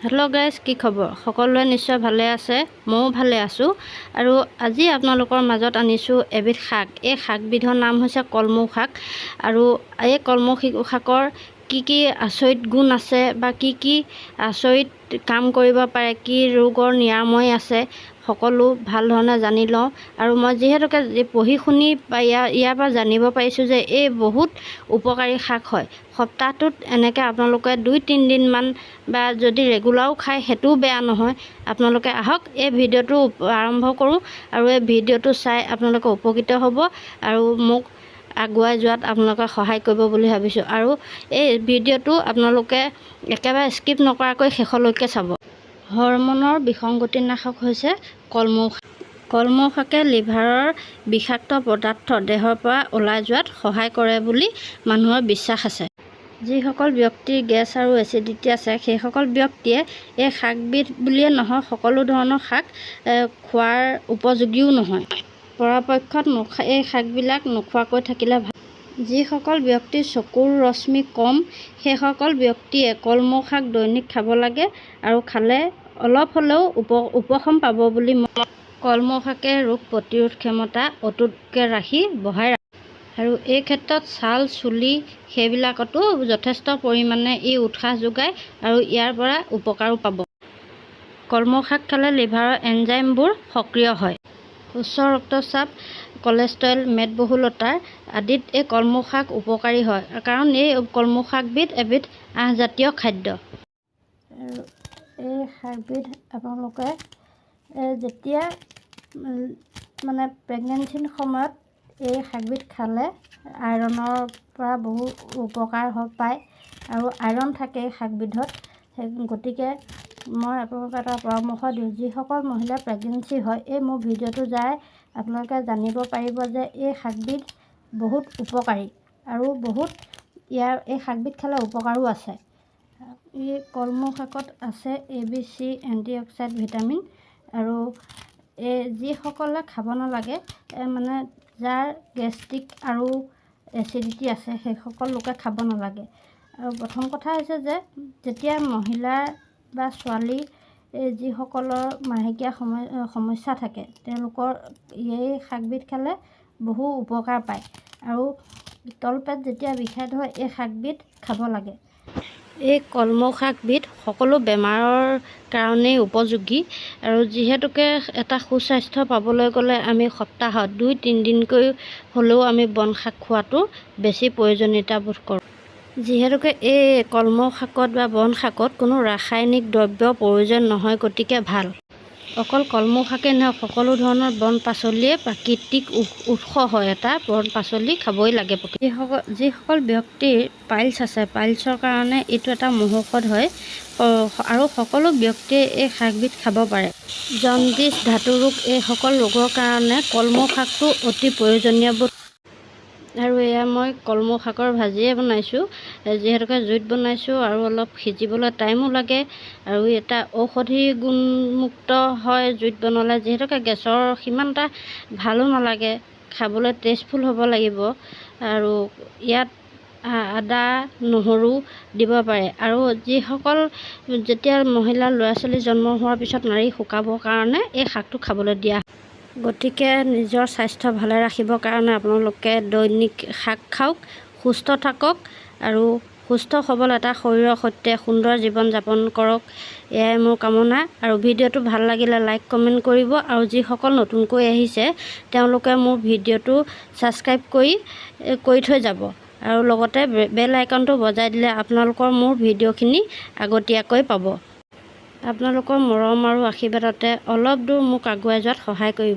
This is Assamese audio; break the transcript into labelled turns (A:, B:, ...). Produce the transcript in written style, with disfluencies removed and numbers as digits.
A: হেল্ল' গাইজ, কি খবৰ? সকলোৱে নিশ্চয় ভালে আছে, ময়ো ভালে আছোঁ। আৰু আজি আপোনালোকৰ মাজত আনিছোঁ এবিধ শাক। এই শাকবিধৰ নাম হৈছে কলমৌ শাক। আৰু এই কলমৌ শাকৰ কি আচৰিত গুণ আছে বা কি আচৰিত কাম কৰিব পাৰে, কি ৰোগৰ নিৰাময় আছে, সকলো ভাল ধৰণে জানি লওঁ। আৰু মই যিহেতুকে পঢ়ি শুনি বা ইয়াৰ পৰা জানিব পাৰিছোঁ যে এই বহুত উপকাৰী শাক হয়। সপ্তাহটোত এনেকৈ আপোনালোকে 2-3 দিনমান বা যদি ৰেগুলাৰো খায় সেইটোও বেয়া নহয়। আপোনালোকে আহক, এই ভিডিঅ'টো আৰম্ভ কৰোঁ আৰু এই ভিডিঅ'টো চাই আপোনালোকে উপকৃত হ'ব আৰু মোক আগুৱাই যোৱাত আপোনালোকে সহায় কৰিব বুলি ভাবিছোঁ। আৰু এই ভিডিঅ'টো আপোনালোকে একেবাৰে স্কিপ নকৰাকৈ শেষলৈকে চাব। হৰমনৰ বিসংগতিনাশক হৈছে কলমৌ শাক। কলমৌ শাকে লিভাৰৰ বিষাক্ত পদাৰ্থ দেহৰ পৰা ওলাই যোৱাত সহায় কৰে বুলি মানুহৰ বিশ্বাস আছে। যিসকল ব্যক্তিৰ গেছ আৰু এচিডিটি আছে সেইসকল ব্যক্তিয়ে এই শাকবিধ বুলিয়ে নহয়, সকলো ধৰণৰ শাক খোৱাৰ উপযোগীও নহয়। পৰাপক্ষত এই শাকবিলাক নোখোৱাকৈ থাকিলে ভাল। যিসকল ব্যক্তিৰ চকুৰ ৰশ্মি কম সেইসকল ব্যক্তিয়ে কলমৌ শাক দৈনিক খাব লাগে আৰু খালে অলপ হ'লেও উপশম পাব বুলি কলমৌ শাকে ৰোগ প্ৰতিৰোধ ক্ষমতা অটুটকৈ বঢ়াই ৰাখে। আৰু এই ক্ষেত্ৰত ছাল চুলি সেইবিলাকতো যথেষ্ট পৰিমাণে ই উৎসাহ যোগায় আৰু ইয়াৰ পৰা উপকাৰো পাব। কলমৌ শাক খালে লিভাৰৰ এনজাইমবোৰ সক্ৰিয় হয়। উচ্চ ৰক্তচাপ, কলেষ্ট্ৰল, মেদবহুলতাৰ আদিত এই কলমৌ শাক উপকাৰী হয়, কাৰণ এই কলমৌ শাকবিধ এবিধ আঁহজাতীয় খাদ্য। আৰু এই শাকবিধ আপোনালোকে যেতিয়া প্ৰেগনেঞ্চিৰ সময়ত এই শাকবিধ খালে আইৰণৰ পৰা বহু উপকাৰ পায় আৰু আইৰণ থাকে এই শাকবিধত। গতিকে মই আপোনালোকক এটা পৰামৰ্শ দিওঁ, যিসকল মহিলা প্ৰেগনেঞ্চি হয় এই মোৰ ভিডিঅ'টো চাই আপোনালোকে জানিব পাৰিব যে এই শাকবিধ বহুত উপকাৰী আৰু এই শাকবিধ খালে উপকাৰো আছে। এই কলমৌ শাকত আছে ABC এণ্টিঅক্সিডেণ্ট ভিটামিন। আৰু যিসকলে খাব নালাগে যাৰ গেষ্ট্ৰিক আৰু এচিডিটি আছে সেইসকল লোকে খাব নালাগে। আৰু প্ৰথম কথা হৈছে যে যেতিয়া মহিলা বা ছোৱালী যিসকলৰ মাহেকীয়া সমস্যা থাকে তেওঁলোকৰ এই শাকবিধ খালে বহু উপকাৰ পায়। আৰু তলপেট যেতিয়া বিষাই ধৰে এই শাকবিধ খাব লাগে। এই কলমৌ শাকবিধ সকলো বেমাৰৰ কাৰণেই উপযোগী। আৰু যিহেতুকে এটা সুস্বাস্থ্য পাবলৈ গ'লে আমি সপ্তাহত 2-3 দিনকৈ হ'লেও আমি বন শাক খোৱাটো বেছি প্ৰয়োজনীয়তা বোধ কৰোঁ। যিহেতুকে এই কলমৌ শাকত বা বন শাকত কোনো ৰাসায়নিক দ্ৰব্যৰ প্ৰয়োজন নহয়, গতিকে ভাল। অকল কলমৌ শাকেই নহয়, সকলো ধৰণৰ বন পাচলিয়ে প্ৰাকৃতিক উৎস হয়। এটা বন পাচলি খাবই লাগে। যিসকল ব্যক্তিৰ পাইলছ আছে, পাইলছৰ কাৰণে এইটো এটা মহৌষধ হয় আৰু সকলো ব্যক্তিয়ে এই শাকবিধ খাব পাৰে। জণ্ডিছ, ধাতু ৰোগ এই সকলো ৰোগৰ কাৰণে কলমৌ শাকটো অতি প্ৰয়োজনীয় বোধ। আৰু এয়া মই কলমৌ শাকৰ ভাজিয়ে বনাইছোঁ, যিহেতুকে জুইত বনাইছোঁ আৰু অলপ সিজিবলৈ টাইমো লাগে। আৰু এটা ঔষধি গুণমুক্ত হয় জুইত বনালে, যিহেতুকে গেছৰ সিমান এটা ভালো নালাগে, খাবলৈ টেষ্টফুল হ'ব লাগিব। আৰু ইয়াত আদা নহৰু দিব পাৰে। আৰু যিসকল যেতিয়া মহিলা ল'ৰা ছোৱালী জন্ম হোৱাৰ পিছত নাড়ী শুকাবৰ কাৰণে এই শাকটো খাবলৈ দিয়া হয়। গতিকে নিজৰ স্বাস্থ্য ভালে ৰাখিবৰ কাৰণে আপোনালোকে দৈনিক শাক খাওক, সুস্থ থাকক আৰু সুস্থ সবল এটা শৰীৰৰ সৈতে সুন্দৰ জীৱন যাপন কৰক, এয়াই মোৰ কামনা। আৰু ভিডিঅ'টো ভাল লাগিলে লাইক কমেণ্ট কৰিব। আৰু যিসকল নতুনকৈ আহিছে তেওঁলোকে মোৰ ভিডিঅ'টো ছাবস্ক্ৰাইব কৰি থৈ যাব আৰু লগতে বেল আইকনটো বজাই দিলে আপোনালোকৰ মোৰ ভিডিঅ'খিনি আগতীয়াকৈ পাব। আপোনালোকৰ মৰম আৰু আশীৰ্বাদতে অলপ দূৰ মোক আগুৱাই যোৱাত সহায় কৰিব।